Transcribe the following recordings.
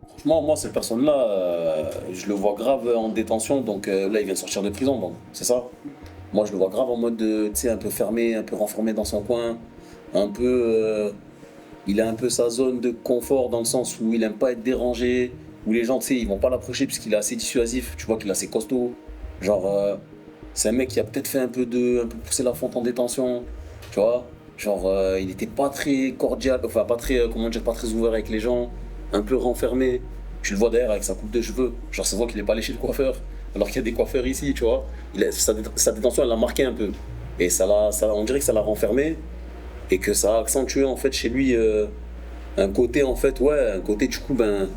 Franchement, moi, cette personne-là, je le vois grave en détention, donc là, il vient de sortir de prison, donc c'est ça. Moi, je le vois grave en mode, tu sais, un peu fermé, un peu renfermé dans son coin, un peu. Il a un peu sa zone de confort dans le sens où il aime pas être dérangé, où les gens, tu sais, ils vont pas l'approcher parce qu'il est assez dissuasif, tu vois qu'il est assez costaud. Genre, c'est un mec qui a peut-être fait un peu pousser la fonte en détention, tu vois. Genre, il était pas très cordial, enfin, pas très, comment dire, pas très ouvert avec les gens, un peu renfermé. Tu le vois derrière avec sa coupe de cheveux, genre, ça se voit qu'il est pas allé chez le coiffeur, alors qu'il y a des coiffeurs ici, tu vois. Sa détention, elle l'a marqué un peu. Et on dirait que ça l'a renfermé et que ça a accentué en fait chez lui un côté en fait ouais un côté du coup ben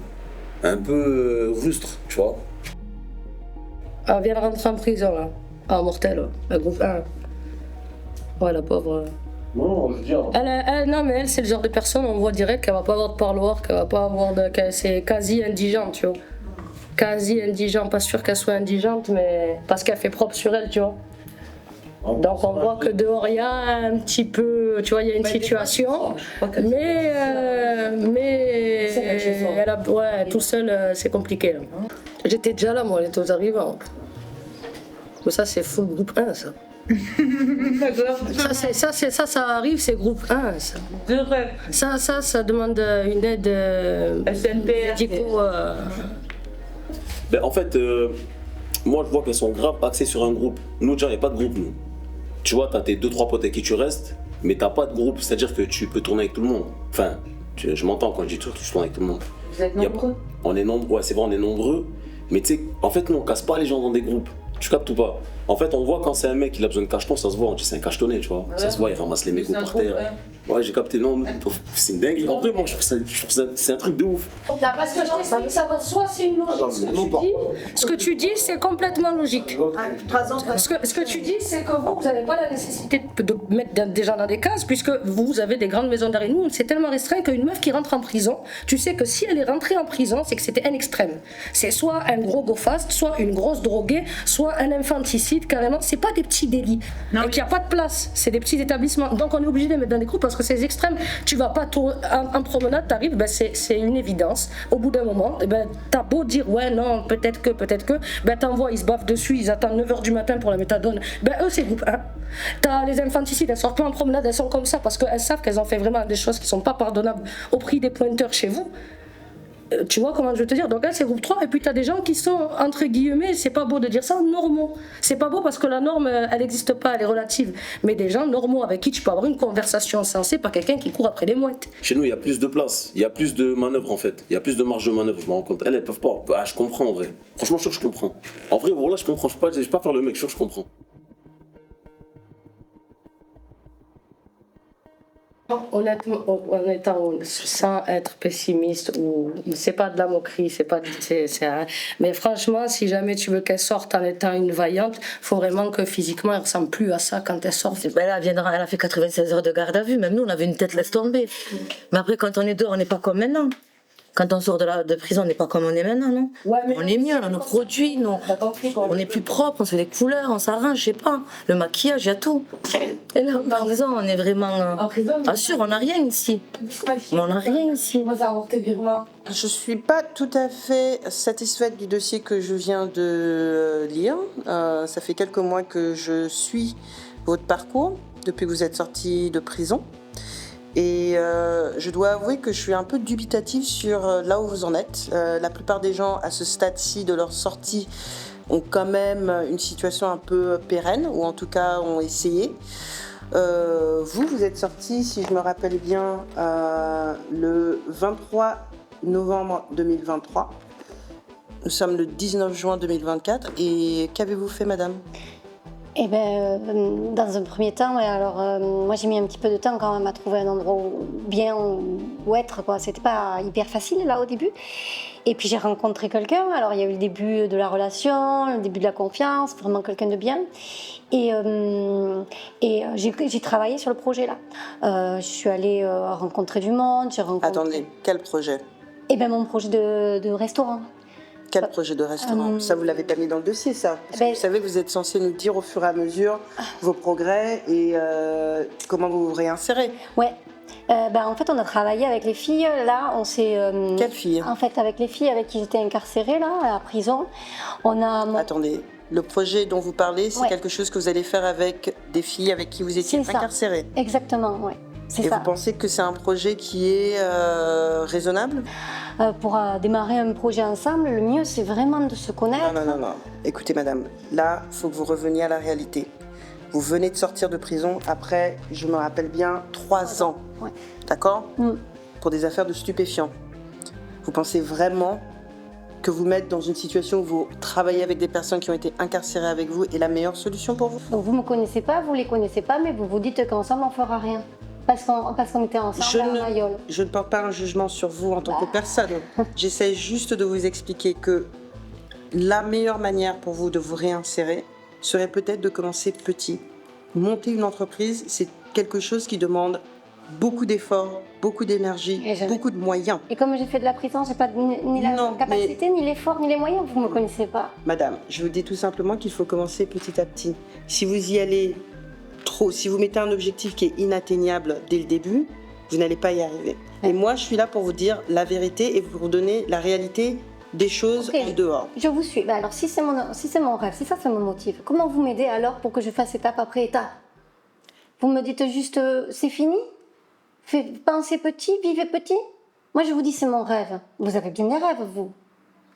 un peu rustre, tu vois. Elle vient de rentrer en prison là, en mortel, le groupe 1. Ouais, la pauvre. Non, je veux dire. Non, mais elle, c'est le genre de personne, on voit direct qu'elle va pas avoir de parloir, qu'elle va pas avoir de. Qu'elle, c'est quasi indigente, tu vois. Quasi indigente, pas sûr qu'elle soit indigente, mais parce qu'elle fait propre sur elle, tu vois. Donc on voit que dehors il y a un petit peu, tu vois, il y a une situation, mais elle a, ouais, tout seul c'est compliqué. Là. J'étais déjà là, moi, elle était aux arrivants. Mais ça c'est full groupe 1, ça. Ça arrive, c'est groupe 1, ça. De rêve. Ça demande une aide médico. Ben, en fait, moi je vois qu'elles sont grave axées sur un groupe. Nous déjà il n'y a pas de groupe nous. Tu vois, t'as tes 2-3 potes avec qui tu restes, mais t'as pas de groupe, c'est-à-dire que tu peux tourner avec tout le monde. Enfin, je m'entends quand je dis que tu tournes avec tout le monde. Vous êtes nombreux? On est nombreux, ouais, c'est vrai, on est nombreux, mais tu sais, en fait, nous on casse pas les gens dans des groupes. Tu captes ou pas? En fait, on voit quand c'est un mec qui a besoin de cacheton, ça se voit, on dit c'est un cachetonné, tu vois. Ça se voit, il ramasse les mégots par terre. Ouais, j'ai capté, non, c'est une dingue. En vrai, moi, je trouve ça c'est un truc de ouf. Parce que ça va soit c'est une logique. Ce que tu dis, c'est complètement logique. Ce que tu dis, c'est que vous n'avez pas la nécessité de mettre des gens dans des cases, puisque vous avez des grandes maisons d'arrêt. Nous, c'est tellement restreint qu'une meuf qui rentre en prison, tu sais que si elle est rentrée en prison, c'est que c'était un extrême. C'est soit un gros go-fast, soit une grosse droguée, soit un infanticide, carrément. C'est pas des petits délits. Non, et qu'il n'y a pas de place. C'est des petits établissements. Donc on est obligé de les mettre dans des groupes parce que c'est extrême. Tu vas pas en promenade, t'arrives, ben c'est une évidence. Au bout d'un moment, ben, t'as beau dire ouais, non, peut-être que, ben t'envoies, ils se bavent dessus, ils attendent 9h du matin pour la méthadone. Ben eux, c'est groupe 1. T'as les infanticides, elles sortent pas en promenade, elles sont comme ça parce qu'elles savent qu'elles ont fait vraiment des choses qui sont pas pardonnables au prix des pointeurs chez vous. Tu vois comment je veux te dire? Donc là c'est groupe 3 et puis tu as des gens qui sont entre guillemets, c'est pas beau de dire ça, normaux. C'est pas beau parce que la norme elle n'existe pas, elle est relative. Mais des gens normaux avec qui tu peux avoir une conversation sensée, pas quelqu'un qui court après les mouettes. Chez nous il y a plus de place, il y a plus de manœuvres en fait, il y a plus de marge de manœuvre, je me rends compte. Elles peuvent pas. Ah, je comprends en vrai. Franchement je suis sûr que je comprends. En vrai voilà je comprends, je vais pas faire le mec, je suis sûr que je comprends. Honnêtement, sans être pessimiste, ou c'est pas de la moquerie, mais franchement, si jamais tu veux qu'elle sorte en étant une vaillante, faut vraiment que physiquement elle ressemble plus à ça quand elle sort. Ben là, elle a fait 96 heures de garde à vue, même nous on avait une tête laisse tomber. Mais après, quand on est dehors, on n'est pas comme maintenant. Quand on sort de prison, on n'est pas comme on est maintenant, non? Ouais, mais on est mieux, on a nos produits, on est plus propre, on se fait des couleurs, on s'arrange, je sais pas. Le maquillage, il y a tout. Et là, en prison, on est vraiment... Ah sûr, on n'a rien ici. Mais on n'a rien ici. Je suis pas tout à fait satisfaite du dossier que je viens de lire. Ça fait quelques mois que je suis votre parcours, depuis que vous êtes sorti de prison. Et je dois avouer que je suis un peu dubitative sur là où vous en êtes. La plupart des gens à ce stade-ci de leur sortie ont quand même une situation un peu pérenne, ou en tout cas ont essayé. Vous êtes sorti, si je me rappelle bien, le 23 novembre 2023. Nous sommes le 19 juin 2024. Et qu'avez-vous fait, madame ? Eh bien, dans un premier temps, moi j'ai mis un petit peu de temps quand même à trouver un endroit bien où être, quoi. C'était pas hyper facile là au début. Et puis j'ai rencontré quelqu'un, alors il y a eu le début de la relation, le début de la confiance, vraiment quelqu'un de bien. Et j'ai travaillé sur le projet là. Je suis allée rencontrer du monde, j'ai rencontré... Attendez, quel projet ? Eh bien mon projet de restaurant. Quel projet de restaurant ? Ça, vous ne l'avez pas mis dans le dossier, ça. Parce que vous savez, vous êtes censé nous dire au fur et à mesure vos progrès et comment vous vous réinsérez. Ouais, En fait, on a travaillé avec les filles. Là, on s'est. Quelle fille? En fait, avec les filles avec qui j'étais incarcérée, là, à la prison, on a. Attendez, le projet dont vous parlez, c'est Ouais. quelque chose que vous allez faire avec des filles avec qui vous étiez C'est ça. incarcérées. Exactement, oui. C'est Et ça. vous pensez que c'est un projet qui est raisonnable? Pour démarrer un projet ensemble, le mieux, c'est vraiment de se connaître. Non. Écoutez, madame, là, il faut que vous reveniez à la réalité. Vous venez de sortir de prison après, je me rappelle bien, 3 ans. Ouais. D'accord? Mm. Pour des affaires de stupéfiants. Vous pensez vraiment que vous mettre dans une situation où vous travaillez avec des personnes qui ont été incarcérées avec vous est la meilleure solution pour vous? Donc vous me connaissez pas, vous les connaissez pas, mais vous vous dites qu'ensemble, on fera rien. Parce qu'on était ensemble à Mayol. Je ne porte pas un jugement sur vous en tant que personne. J'essaie juste de vous expliquer que la meilleure manière pour vous de vous réinsérer serait peut-être de commencer petit. Monter une entreprise, c'est quelque chose qui demande beaucoup d'efforts, beaucoup d'énergie, beaucoup de moyens. Et comme j'ai fait de la prison, j'ai pas ni la Non, capacité, ni l'effort, ni les moyens, vous me connaissez pas. Madame, je vous dis tout simplement qu'il faut commencer petit à petit. Si vous y allez trop, si vous mettez un objectif qui est inatteignable dès le début, vous n'allez pas y arriver. Et moi, je suis là pour vous dire la vérité et vous donner la réalité des choses en dehors. Je vous suis. Alors, si c'est mon rêve, si ça me motive, comment vous m'aidez alors pour que je fasse étape après étape? Vous me dites juste, c'est fini? Pensez petit, vivez petit? Moi, je vous dis, c'est mon rêve. Vous avez bien des rêves, vous.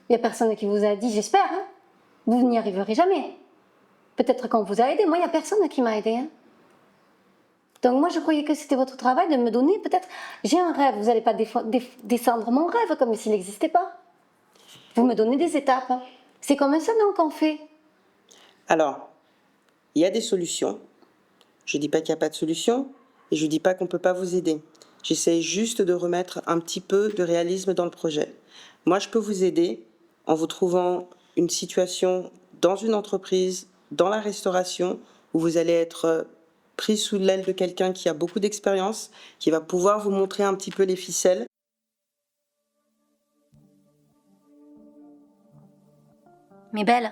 Il n'y a personne qui vous a dit, j'espère, hein? Vous n'y arriverez jamais. Peut-être qu'on vous a aidé. Moi, il n'y a personne qui m'a aidé. Hein. Donc moi, je croyais que c'était votre travail de me donner, peut-être, j'ai un rêve. Vous n'allez pas descendre mon rêve comme s'il n'existait pas. Vous me donnez des étapes. Hein. C'est comme ça donc qu'on fait. Alors, il y a des solutions. Je ne dis pas qu'il n'y a pas de solution et je ne dis pas qu'on ne peut pas vous aider. J'essaie juste de remettre un petit peu de réalisme dans le projet. Moi, je peux vous aider en vous trouvant une situation dans une entreprise, dans la restauration, où vous allez être pris sous l'aile de quelqu'un qui a beaucoup d'expérience, qui va pouvoir vous montrer un petit peu les ficelles. Mais belle,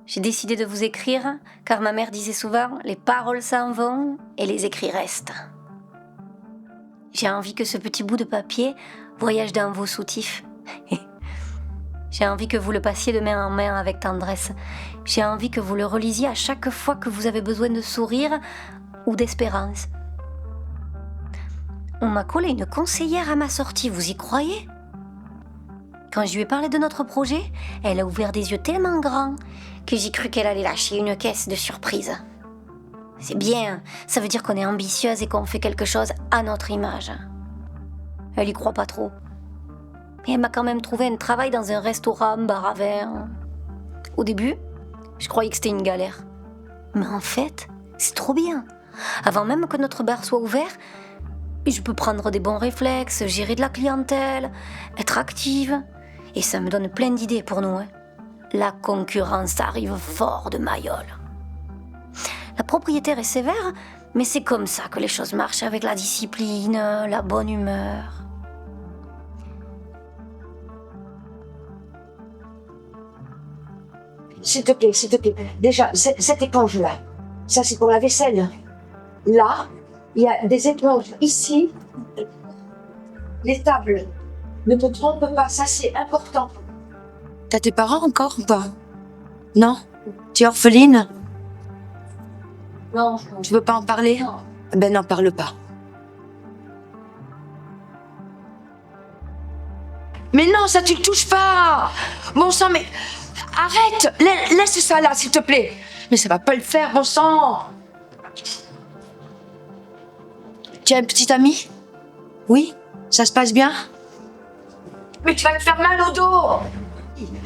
j'ai décidé de vous écrire, car ma mère disait souvent, les paroles s'en vont et les écrits restent. J'ai envie que ce petit bout de papier voyage dans vos soutifs. J'ai envie que vous le passiez de main en main avec tendresse. J'ai envie que vous le relisiez à chaque fois que vous avez besoin de sourire ou d'espérance. On m'a collé une conseillère à ma sortie, vous y croyez? Quand je lui ai parlé de notre projet, elle a ouvert des yeux tellement grands que j'ai cru qu'elle allait lâcher une caisse de surprise. C'est bien, ça veut dire qu'on est ambitieuse et qu'on fait quelque chose à notre image. Elle y croit pas trop. Mais elle m'a quand même trouvé un travail dans un restaurant, bar à vin. Au début, je croyais que c'était une galère. Mais en fait, c'est trop bien. Avant même que notre bar soit ouvert, je peux prendre des bons réflexes, gérer de la clientèle, être active. Et ça me donne plein d'idées pour nous. Hein. La concurrence arrive fort de Mayol. La propriétaire est sévère, mais c'est comme ça que les choses marchent, avec la discipline, la bonne humeur. S'il te plaît. Déjà, cette éponge-là, ça c'est pour la vaisselle. Là, il y a des éponges ici. Les tables. Ne te trompe pas, ça c'est important. T'as tes parents encore ou pas? Non? Tu es orpheline? Non, Tu veux pas en parler? Non. Ben n'en parle pas. Mais non, ça tu le touches pas! Bon sang, mais arrête! Laisse ça là, s'il te plaît! Mais ça va pas le faire, bon sang! Tu as une petite amie? Oui? Ça se passe bien? Mais tu vas te faire mal au dos!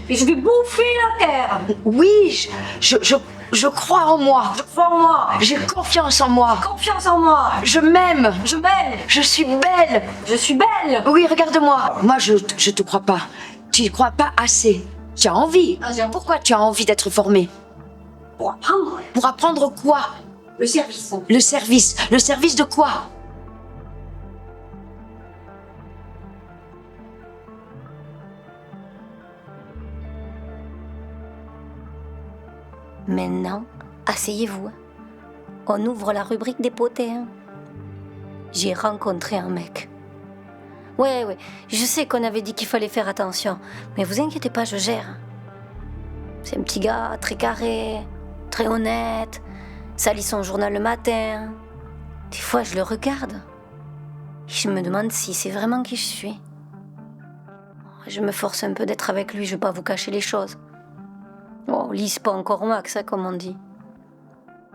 Et je vais bouffer la terre. Oui, je crois en moi. Je crois en moi. J'ai confiance en moi. Confiance en moi. Je m'aime. Je m'aime. Je suis belle. Je suis belle. Oui, regarde-moi. Moi, je te crois pas. Tu y crois pas assez. Tu as envie. Pourquoi tu as envie d'être formée? Pour apprendre. Pour apprendre quoi? Le service. Le service. Le service de quoi? Maintenant, asseyez-vous. On ouvre la rubrique des potins. j'ai rencontré un mec. Ouais, je sais qu'on avait dit qu'il fallait faire attention, mais vous inquiétez pas, je gère. C'est un petit gars très carré, très honnête, ça lit son journal le matin. Des fois, je le regarde. Et je me demande si c'est vraiment qui je suis. Je me force un peu d'être avec lui, je vais pas vous cacher les choses. Bon, lisse pas encore max, ça, comme on dit.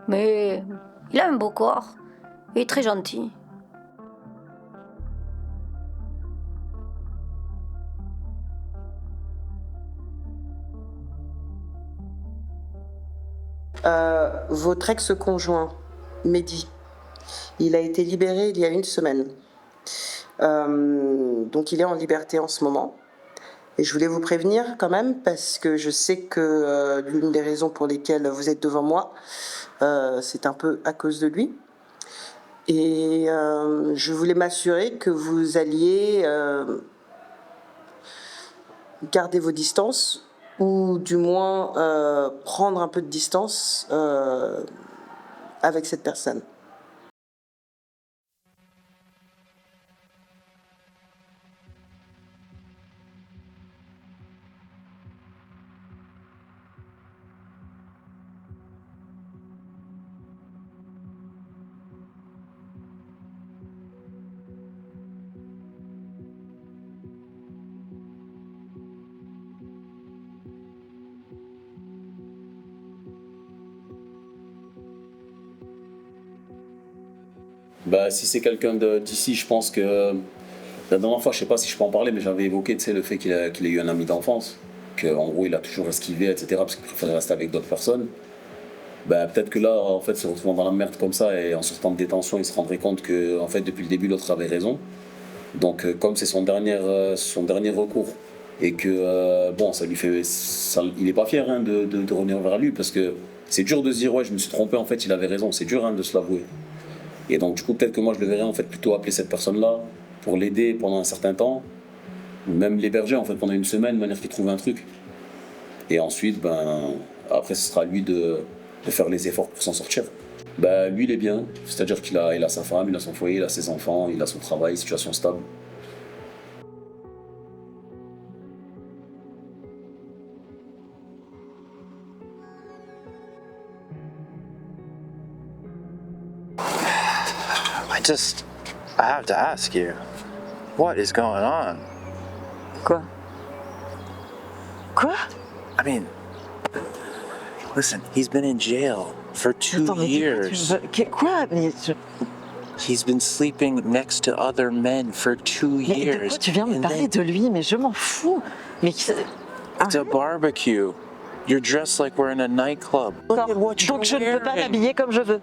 Mais il a un beau corps. Il est très gentil. Votre ex-conjoint, Mehdi, il a été libéré il y a une semaine. Donc il est en liberté en ce moment. Et je voulais vous prévenir quand même, parce que je sais que l'une des raisons pour lesquelles vous êtes devant moi, c'est un peu à cause de lui. Et je voulais m'assurer que vous alliez garder vos distances, ou du moins prendre un peu de distance avec cette personne. Bah, si c'est quelqu'un d'ici, je pense que la dernière fois, je sais pas si je peux en parler, mais j'avais évoqué, tu sais, le fait qu'il ait eu un ami d'enfance, qu'en gros il a toujours esquivé, etc., parce qu'il préférait rester avec d'autres personnes. Bah, peut-être que là, en fait, se retrouvant dans la merde comme ça et en sortant de détention, il se rendrait compte que, en fait, depuis le début, l'autre avait raison. Donc, comme c'est son dernier recours, et que, bon, ça lui fait. Il est pas fier hein, de revenir vers lui, parce que c'est dur de se dire, ouais, je me suis trompé, en fait, il avait raison. C'est dur hein, de se l'avouer. Et donc, du coup, peut-être que moi, je le verrais en fait plutôt appeler cette personne-là pour l'aider pendant un certain temps, ou même l'héberger en fait pendant une semaine, de manière qu'il trouve un truc. Et ensuite, ben, après, ce sera à lui de faire les efforts pour s'en sortir. Ben, lui, il est bien, c'est-à-dire il a sa femme, il a son foyer, il a ses enfants, il a son travail, situation stable. I have to ask you, what is going on? Quoi? Quoi? I mean, listen, he's been in jail for 2 years. Quoi? Mais He's been sleeping next to other men for 2 de years. quoi tu viens me And parler then de lui? Mais je m'en fous. Mais it's a barbecue. You're dressed like we're in a nightclub. Look at what you're donc je ne peux pas wearing. m'habiller comme je veux.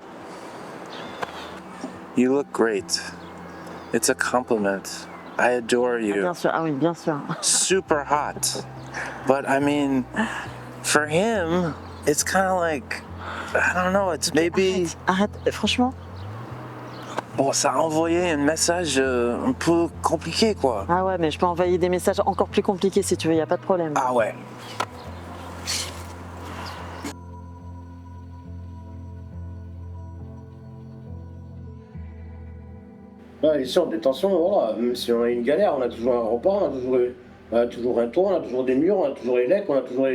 You look great. It's a compliment. I adore Ah, you. bien sûr, ah oui, bien sûr. Super hot. But I mean, for him, it's kind of like, I don't know, it's maybe... Arrête, franchement. Bon, ça a envoyé un message un peu compliqué, quoi. Ah ouais, mais je peux envoyer des messages encore plus compliqués si tu veux, y a pas de problème. Ah ouais. Ouais, ici en détention, voilà, même si on a une galère, on a toujours un repas, on a toujours un toit, on a toujours des murs, on a toujours les lecs, on a toujours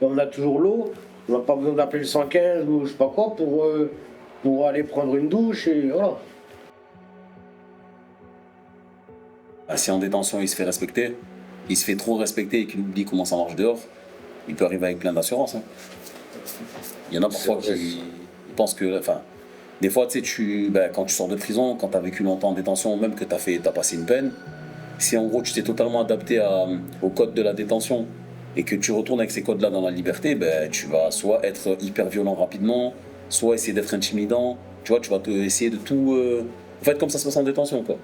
on a toujours l'eau. On n'a pas besoin d'appeler le 115 ou je sais pas quoi pour aller prendre une douche et voilà. Si en détention il se fait respecter, il se fait trop respecter et qu'il oublie comment ça marche dehors, il peut arriver avec plein d'assurance. Hein. Il y en a parfois qui pensent que. Enfin, des fois, tu sais, quand tu sors de prison, quand tu as vécu longtemps en détention, même que tu as passé une peine, si en gros tu t'es totalement adapté au code de la détention et que tu retournes avec ces codes-là dans la liberté, tu vas soit être hyper violent rapidement, soit essayer d'être intimidant. Tu vois, tu vas essayer de tout. En fait, comme ça se passe en détention, quoi.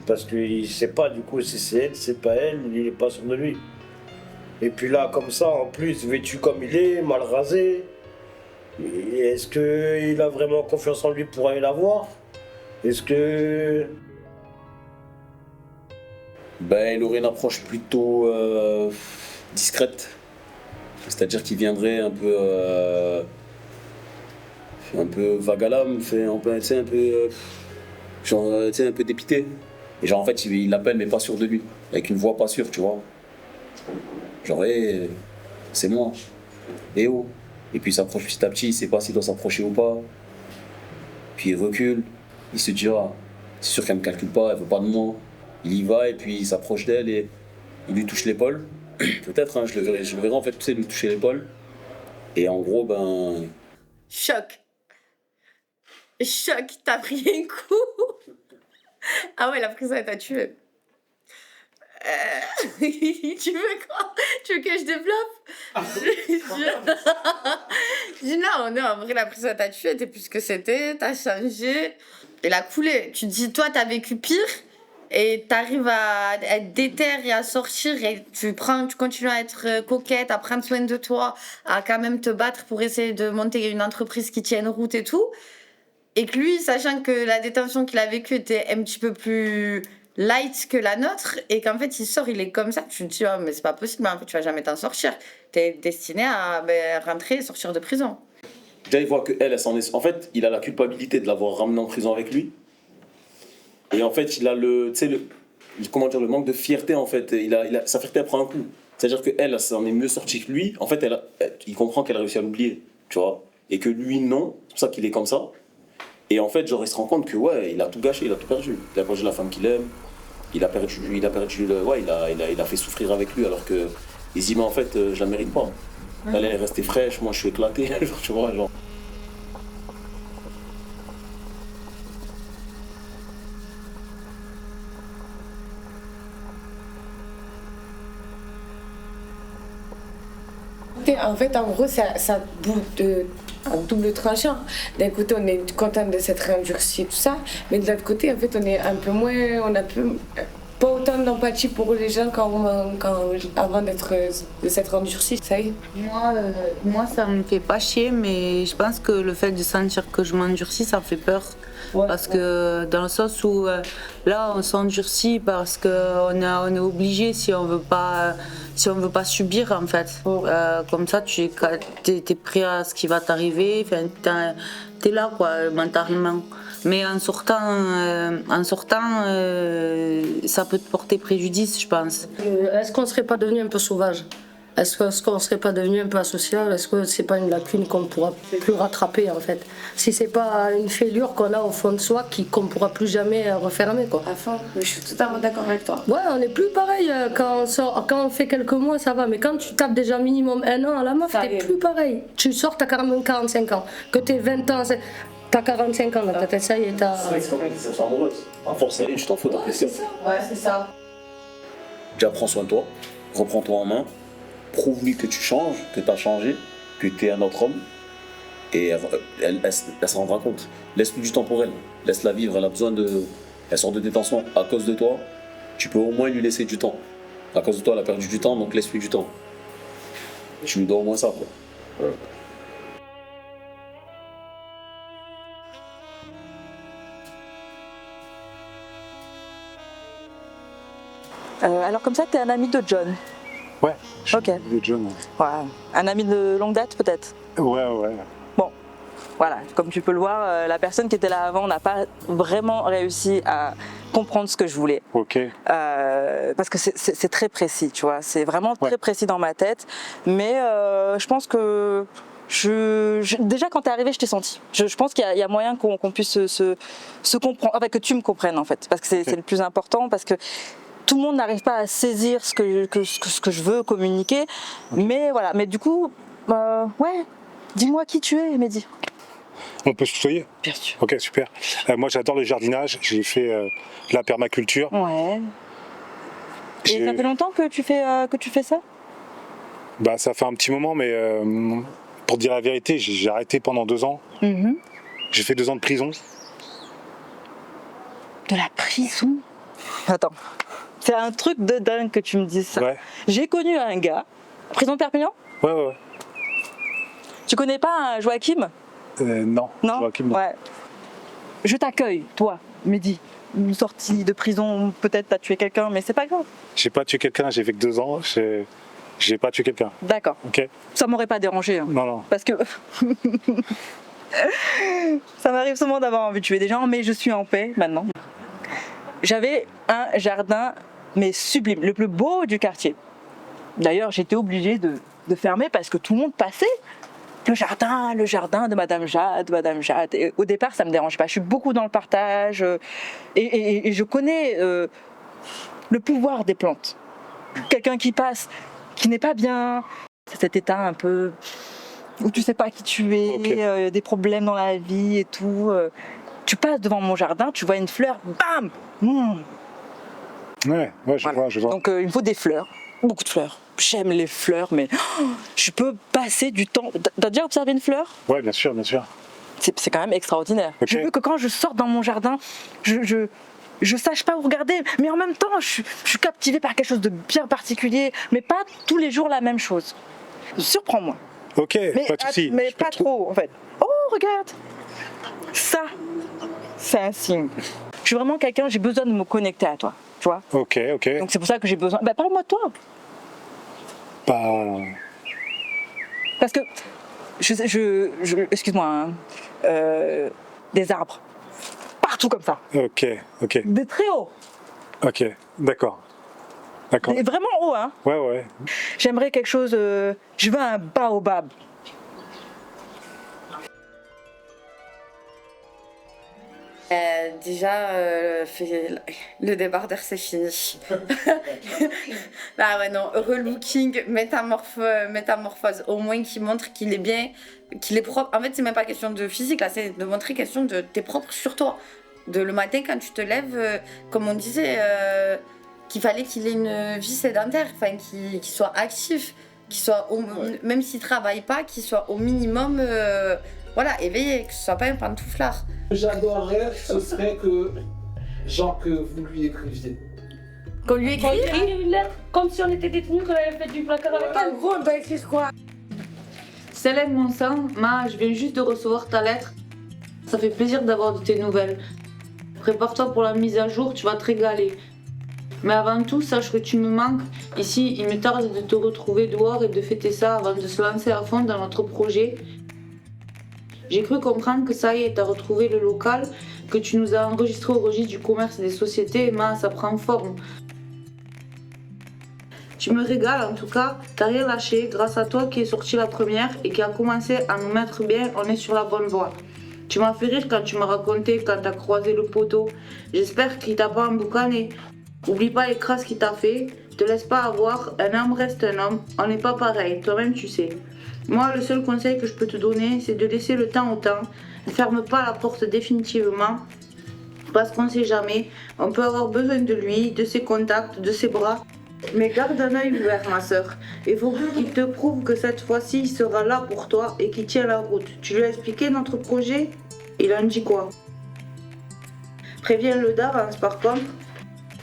parce qu'il sait pas du coup si c'est elle, c'est pas elle, il est pas sûr de lui. Et puis là, comme ça, en plus, vêtu comme il est, mal rasé, est-ce qu'il a vraiment confiance en lui pour aller la voir? Est-ce que... Ben, il aurait une approche plutôt discrète. C'est-à-dire qu'il viendrait un peu vague à l'âme, un peu, genre, un peu dépité. Et genre en fait il l'appelle mais pas sûr de lui, avec une voix pas sûre, tu vois. Genre c'est moi, et oh. Et puis il s'approche petit à petit, il sait pas s'il doit s'approcher ou pas. Puis il recule, il se dit ah, c'est sûr qu'elle me calcule pas, elle veut pas de moi. Il y va et puis il s'approche d'elle et il lui touche l'épaule. Peut-être, hein, je le verrai en fait, tu sais, lui toucher l'épaule. Et en gros, ben... Choc. Choc, t'as pris un coup. Ah ouais, la prison, elle t'a tué. Tu veux quoi? Tu veux que je développe? Je dis non, en vrai, la prison, elle t'a tué, t'es plus ce que c'était, t'as changé. Elle a coulé. Tu te dis, toi, t'as vécu pire. Et t'arrives à être déter et à sortir et tu continues à être coquette, à prendre soin de toi, à quand même te battre pour essayer de monter une entreprise qui tienne route et tout. Et que lui, sachant que la détention qu'il a vécue était un petit peu plus light que la nôtre et qu'en fait il sort, il est comme ça, tu te dis oh, mais c'est pas possible, mais en fait tu vas jamais t'en sortir. T'es destiné à rentrer et sortir de prison. Déjà il voit qu'elle, s'en est... En fait, il a la culpabilité de l'avoir ramenée en prison avec lui. Et en fait, il a le manque de fierté en fait. Sa fierté elle prend un coup. C'est-à-dire qu'elle, s'en est mieux sortie que lui. En fait, il comprend qu'elle a réussi à l'oublier, tu vois. Et que lui, non. C'est pour ça qu'il est comme ça. Et en fait, genre, il se rend compte que ouais, il a tout gâché, il a tout perdu. Il a perdu la femme qu'il aime. Il a fait souffrir avec lui alors que il se dit mais en fait, je la mérite pas. Elle est restée fraîche, moi je suis éclaté, genre, tu vois, genre. En fait, en gros, ça un double tranchant. D'un côté, on est content de s'être endurci, tout ça, mais de l'autre côté, en fait, on est un peu moins, on a pas autant d'empathie pour les gens avant de s'être endurci, ça y est. Moi, ça me fait pas chier, mais je pense que le fait de sentir que je m'endurcis, ça me fait peur. Ouais, parce que dans le sens où là on s'endurcit parce qu'on est obligé si on veut pas subir en fait. Comme ça tu es prêt à ce qui va t'arriver, t'es là quoi mentalement. Mais en sortant ça peut te porter préjudice je pense. Est-ce qu'on serait pas devenu un peu sauvage? Est-ce qu'on serait pas devenu un peu asocial? Est-ce que c'est pas une lacune qu'on ne pourra plus rattraper en fait? Si c'est pas une fêlure qu'on a au fond de soi qu'on ne pourra plus jamais refermer quoi. À fond, je suis totalement d'accord avec toi. Ouais, on n'est plus pareil quand on fait quelques mois ça va, mais quand tu tapes déjà minimum 1 an à la meuf, t'es plus pareil. Tu sors, t'as 45 ans, que t'es 20 ans, t'as 45 ans dans ta tête, ça y est, t'as... C'est amoureuse. À force, tu t'en fous d'apprécier. Ouais, c'est ça. Déjà, prends soin de toi, reprends-toi en main. Prouve-lui que tu changes, que tu as changé, que tu es un autre homme. Et elle se rendra compte. Laisse-lui du temps pour elle. Laisse-la vivre. Elle a besoin de. Elle sort de détention à cause de toi. Tu peux au moins lui laisser du temps. À cause de toi, elle a perdu du temps, donc laisse-lui du temps. Tu lui dois au moins ça, quoi. Ouais. Alors comme ça, tu es un ami de John? Ouais, je suis ami de John. Ouais. Un ami de longue date peut-être? Ouais. Bon, voilà, comme tu peux le voir, la personne qui était là avant n'a pas vraiment réussi à comprendre ce que je voulais. Ok. Parce que c'est très précis, tu vois, c'est vraiment très précis dans ma tête. Mais je pense que déjà quand t'es arrivé, je t'ai senti. Je pense qu'il y a moyen qu'on puisse se comprendre, enfin, que tu me comprennes en fait, parce que c'est le plus important, parce que tout le monde n'arrive pas à saisir ce que je veux communiquer, mais voilà. Mais du coup, ouais, dis-moi qui tu es, Mehdi. On peut se tutoyer? Bien sûr. Ok, super. Moi, j'adore le jardinage. J'ai fait de la permaculture. Ouais. Et ça fait longtemps que tu fais ça? Bah, ça fait un petit moment, mais pour dire la vérité, j'ai arrêté pendant 2 ans. J'ai fait 2 ans de prison. De la prison? Attends. C'est un truc de dingue que tu me dises ça. Ouais. J'ai connu un gars, prison de Perpignan. Ouais. Tu connais pas un Joachim? Non. Joachim, non. Ouais. Je t'accueille, toi, Mehdi. Une sortie de prison, peut-être t'as tué quelqu'un, mais c'est pas grave. J'ai pas tué quelqu'un, j'ai vécu 2 ans. J'ai pas tué quelqu'un. D'accord. Ok. Ça m'aurait pas dérangé. Hein. Non. Parce que ça m'arrive souvent d'avoir envie de tuer des gens, mais je suis en paix maintenant. J'avais un jardin, mais sublime, le plus beau du quartier. D'ailleurs, j'étais obligée de fermer parce que tout le monde passait. Le jardin de Madame Jade. Et au départ, ça me dérange pas. Je suis beaucoup dans le partage et je connais le pouvoir des plantes. Quelqu'un qui passe, qui n'est pas bien, c'est cet état un peu où tu sais pas qui tu es, okay. Des problèmes dans la vie et tout. Tu passes devant mon jardin, tu vois une fleur, bam, Ouais, je vois. Donc il me faut des fleurs, beaucoup de fleurs. J'aime les fleurs, mais je peux passer du temps. T'as déjà observé une fleur? Ouais, bien sûr. C'est quand même extraordinaire. Okay. Je veux que quand je sors dans mon jardin, je sache pas où regarder, mais en même temps, je suis captivée par quelque chose de bien particulier, mais pas tous les jours la même chose. Surprends-moi. Ok, mais, pas de souci. Mais pas trop, en fait. Oh, regarde. Ça, c'est un signe. Je suis vraiment quelqu'un, j'ai besoin de me connecter à toi, tu vois. Ok. Donc c'est pour ça que j'ai besoin... parle-moi de toi. Parce que, excuse-moi, hein, des arbres, partout comme ça. Ok. Des très hauts. Ok, d'accord. Et vraiment haut, hein. Ouais. J'aimerais quelque chose, je veux un baobab. Déjà, le débardeur c'est fini. Ah ouais non, relooking, métamorphose, au moins qui montre qu'il est bien, qu'il est propre. En fait c'est même pas question de physique là, c'est de montrer question de t'es propre sur toi. Le matin quand tu te lèves, comme on disait, qu'il fallait qu'il ait une vie sédentaire, enfin qu'il soit actif, qu'il soit même s'il travaille pas, qu'il soit au minimum éveillé, que ce soit pas un pantouflard. J'adorerais, ce serait que vous lui écriviez. Qu'on lui écrive une lettre, comme si on était détenus, qu'on avait fait du placard avec elle. En gros, on doit écrire quoi? Célène mon sang, je viens juste de recevoir ta lettre. Ça fait plaisir d'avoir de tes nouvelles. Prépare-toi pour la mise à jour, tu vas te régaler. Mais avant tout, sache que tu me manques. Ici, il me tarde de te retrouver dehors et de fêter ça avant de se lancer à fond dans notre projet. J'ai cru comprendre que ça y est, t'as retrouvé le local, que tu nous as enregistré au registre du commerce et des sociétés, et ça prend forme. Tu me régales en tout cas, t'as rien lâché, grâce à toi qui est sortie la première et qui a commencé à nous mettre bien, on est sur la bonne voie. Tu m'as fait rire quand tu m'as raconté quand t'as croisé le poteau. J'espère qu'il t'a pas emboucané. Oublie pas les crasses qu'il t'a fait, te laisse pas avoir, un homme reste un homme, on n'est pas pareil, toi-même tu sais. Moi, le seul conseil que je peux te donner, c'est de laisser le temps au temps. Ne ferme pas la porte définitivement, parce qu'on ne sait jamais. On peut avoir besoin de lui, de ses contacts, de ses bras. Mais garde un œil ouvert, ma soeur. Il faut qu'il te prouve que cette fois-ci, il sera là pour toi et qu'il tient la route. Tu lui as expliqué notre projet? Il en dit quoi? Préviens-le d'avance, par contre.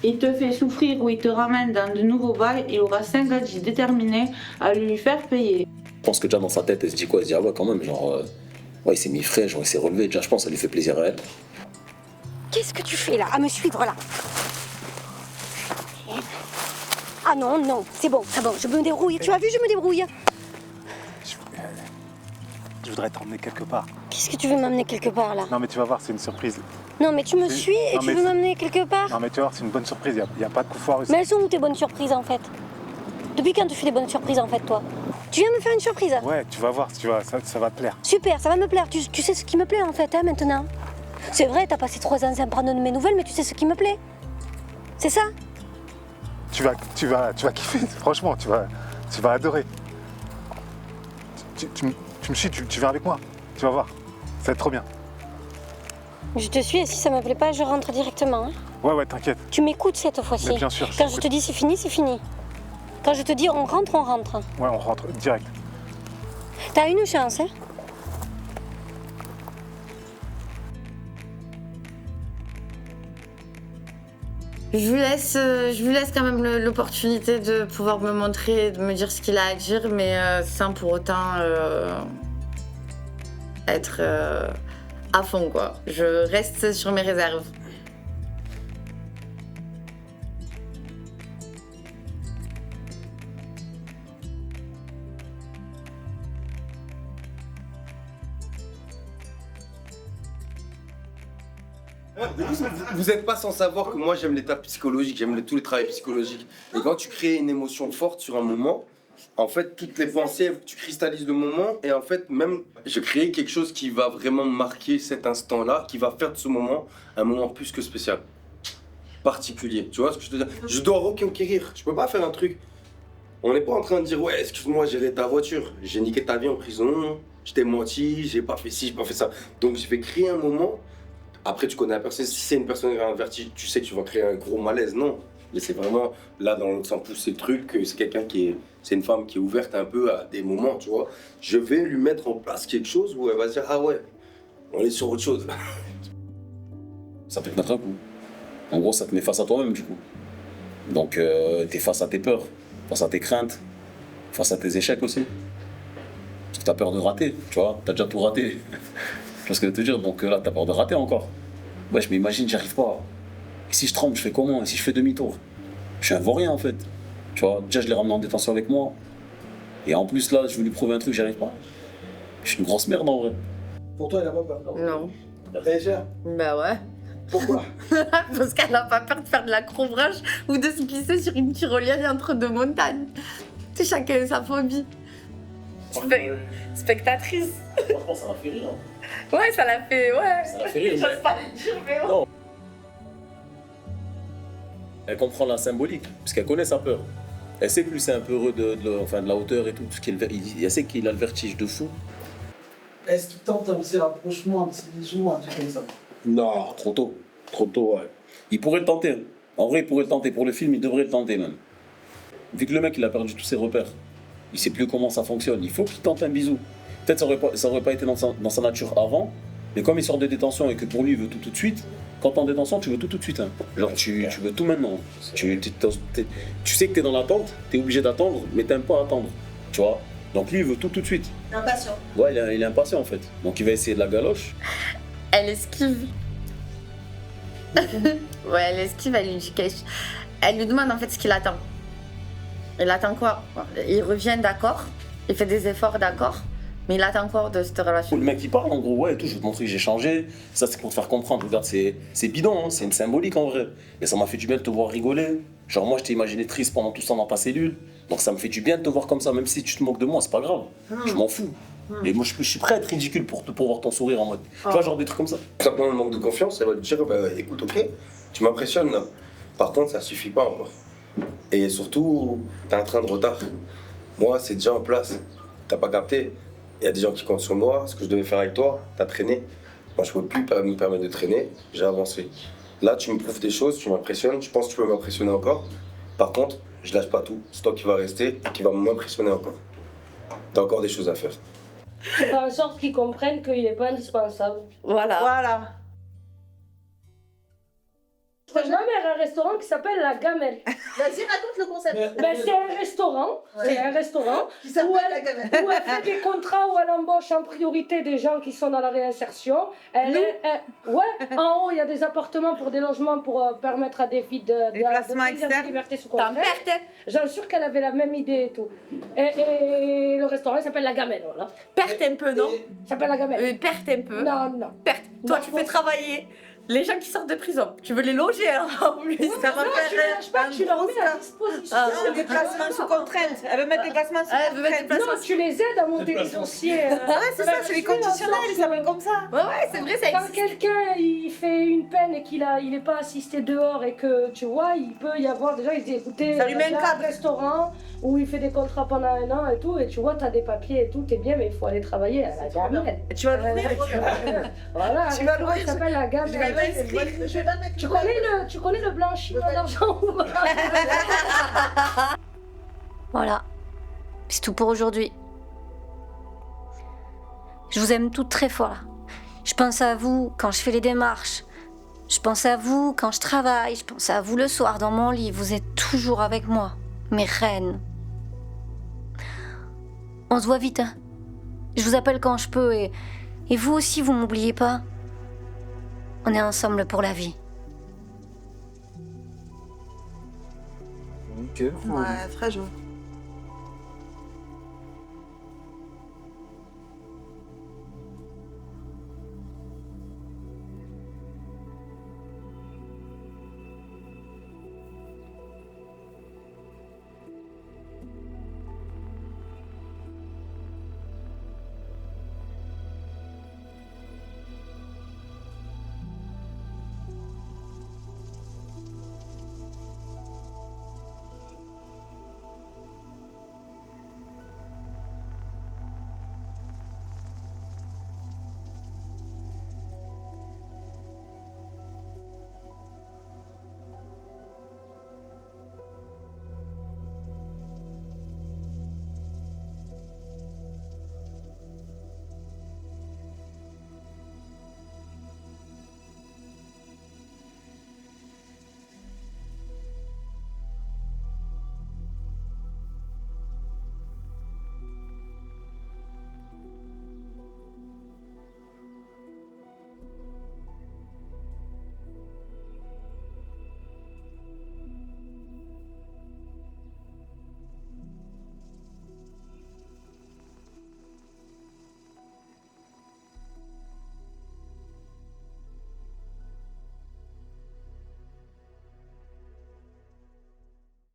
Il te fait souffrir ou il te ramène dans de nouveaux bails, il aura 5 gadgets déterminés à lui faire payer. Je pense que déjà dans sa tête, elle se dit quoi? Elle se dit ah ouais quand même, il s'est mis frais, il s'est relevé, déjà je pense que ça lui fait plaisir à elle. Qu'est-ce que tu fais là? À me suivre là? Ah non, c'est bon, je me débrouille. Tu as vu, je me débrouille. Je voudrais t'emmener quelque part. Qu'est-ce que tu veux m'amener quelque part là? Non mais tu vas voir, c'est une surprise. Non mais tu me suis et tu veux m'amener quelque part? Non mais tu vas voir, c'est une bonne surprise, il n'y a pas de coup foireux. Mais elles sont où tes bonnes surprises en fait? Depuis quand tu fais des bonnes surprises en fait toi? Tu viens me faire une surprise? Ouais, tu vas voir, ça va te plaire. Super, ça va me plaire. Tu sais ce qui me plaît en fait maintenant. C'est vrai, t'as passé 3 ans sans prendre de mes nouvelles, mais tu sais ce qui me plaît. C'est ça? Tu vas kiffer, franchement, tu vas adorer. Tu me suis, tu viens avec moi, tu vas voir, ça va être trop bien. Je te suis et si ça me plaît pas, je rentre directement. Hein. Ouais, t'inquiète. Tu m'écoutes cette fois-ci. Bien sûr. Quand je te dis c'est fini, c'est fini. Quand je te dis on rentre, on rentre. Ouais, on rentre direct. T'as une chance, hein. Je lui laisse quand même l'opportunité de pouvoir me montrer, de me dire ce qu'il a à dire, mais sans pour autant être à fond, quoi. Je reste sur mes réserves. Vous n'êtes pas sans savoir que moi j'aime l'état psychologique, j'aime tous les travaux psychologiques. Et quand tu crées une émotion forte sur un moment, en fait toutes les pensées, tu cristallises le moment et en fait même je crée quelque chose qui va vraiment marquer cet instant-là, qui va faire de ce moment un moment plus que spécial, particulier. Tu vois ce que je te dis? Je dois reconquérir, je peux pas faire un truc. On n'est pas en train de dire ouais excuse-moi j'ai raidé ta voiture, j'ai niqué ta vie en prison, je t'ai menti, j'ai pas fait ci, j'ai pas fait ça. Donc je vais créer un moment. Après, tu connais la personne. Si c'est une personne qui a un vertige, tu sais que tu vas créer un gros malaise. Non. Mais c'est vraiment, là, dans l'autre sens, pousser le truc, que c'est quelqu'un qui est. C'est une femme qui est ouverte un peu à des moments, tu vois. Je vais lui mettre en place quelque chose où elle va se dire ah ouais, on est sur autre chose. Ça peut te mettre un coup. En gros, ça te met face à toi-même, du coup. Donc, t'es face à tes peurs, face à tes craintes, face à tes échecs aussi. Parce que t'as peur de rater, tu vois. T'as déjà tout raté. Tu vois ce que je veux te dire, donc là, t'as peur de rater encore. Ouais, je m'imagine, j'y arrive pas. Et si je tremble, je fais comment? Et si je fais demi-tour? Je suis un vaurien, en fait. Tu vois, déjà, je l'ai ramené en détention avec moi. Et en plus, là, je veux lui prouver un truc, j'y arrive pas. Je suis une grosse merde, en vrai. Pour toi, elle a pas peur? Non. Réagir? Bah ouais. Pourquoi? Parce qu'elle n'a pas peur de faire de l'accrobrage ou de se glisser sur une tyrolienne entre deux montagnes. Tu sais, chacun a sa phobie. Spectatrice. Franchement, ça m'a fait rire. Ouais, ça l'a fait, ouais. Ça l'a fait rire. J'ose pas le dire, mais ouais. Non. Elle comprend la symbolique, parce qu'elle connaît sa peur. Elle sait que lui, c'est un peu heureux de la hauteur et tout. Parce elle sait qu'il a le vertige de fou. Est-ce qu'il tente un petit rapprochement, un petit bisou, un truc comme ça? Non, trop tôt. Trop tôt, ouais. Il pourrait le tenter. En vrai, il pourrait le tenter. Pour le film, il devrait le tenter, même. Vu que le mec, il a perdu tous ses repères. Il sait plus comment ça fonctionne. Il faut qu'il tente un bisou. Peut-être ça aurait pas été dans sa nature avant, mais comme il sort de détention et que pour lui il veut tout de suite, quand t'es en détention tu veux tout de suite. Hein. Genre tu veux tout maintenant. Tu sais que t'es dans l'attente, t'es obligé d'attendre, mais t'aimes pas attendre. Tu vois. Donc lui il veut tout de suite. Impatient. Ouais, il est impatient en fait. Donc il va essayer de la galoche. Elle esquive. Ouais, elle esquive, elle lui demande en fait ce qu'il attend. Il attend quoi? Il revient d'accord, il fait des efforts d'accord. Mais il attend encore de cette relation. Le mec il parle en gros, ouais, et tout, je vais te montrer que j'ai changé. Ça c'est pour te faire comprendre. Regarde, c'est bidon, hein, c'est une symbolique en vrai. Mais ça m'a fait du bien de te voir rigoler. Genre moi je t'ai imaginé triste pendant tout ce temps dans ta cellule. Donc ça me fait du bien de te voir comme ça, même si tu te moques de moi, c'est pas grave. Je m'en fous. Et moi je suis prêt à être ridicule pour voir ton sourire en mode. Tu vois, genre des trucs comme ça. Tout simplement le manque de confiance, elle va te dire bah, écoute, ok, tu m'impressionnes là. Par contre, ça suffit pas encore. Et surtout, t'as un train de retard. Moi, c'est déjà en place. T'as pas capté. Il y a des gens qui comptent sur moi, ce que je devais faire avec toi, t'as traîné. Moi, je peux plus me permettre de traîner, j'ai avancé. Là, tu me prouves des choses, tu m'impressionnes, je pense que tu peux m'impressionner encore. Par contre, je lâche pas tout, c'est toi qui vas rester et qui va m'impressionner encore. T'as encore des choses à faire. Faire en sorte qu'ils comprennent qu'il n'est pas indispensable. Voilà. Voilà. Ma mère a un restaurant qui s'appelle La Gamelle. Vas-y, raconte le concept. C'est un restaurant, Qui s'appelle La Gamelle. où elle fait des contrats où elle embauche en priorité des gens qui sont dans la réinsertion. Ouais, en haut il y a des appartements pour des logements pour permettre à des filles de liberté sous contrainte. J'en suis sûre qu'elle avait la même idée et tout. Et le restaurant il s'appelle La Gamelle, voilà. Perte un peu, non? Il s'appelle La Gamelle. Perte un peu. Non. Perte. Toi, tu fais travailler les gens qui sortent de prison. Tu veux les loger alors en plus. Ça va faire tu leur mets à disposition. Des placements sous contrainte. Elle veut mettre des placements sous contrainte. Non, tu les aides à monter les dossiers. Ouais, c'est ça, c'est les conditionnels, ils s'appellent comme ça. Ouais, c'est vrai, ça existe. Quand quelqu'un il fait une peine et qu'il n'est pas assisté dehors et que tu vois, il peut y avoir des gens qui disent écoutez, ça lui met un cadre. Restaurant où il fait des contrats pendant 1 an et tout, et tu vois, t'as des papiers et tout, t'es bien, mais il faut aller travailler à La Gamelle. Tu vas l'ouvrir. Voilà, tu vas l'ouvrir. Ça s'appelle La Gamelle. Tu connais le blanchiment d'argent ou pas? Voilà, c'est tout pour aujourd'hui. Je vous aime toutes très fort là. Je pense à vous quand je fais les démarches Je pense à vous quand je travaille, je pense à vous le soir dans mon lit. Vous êtes toujours avec moi, mes reines. On se voit vite, hein. Je vous appelle quand je peux et vous aussi, vous m'oubliez pas. On est ensemble pour la vie. Ouais, très gentil.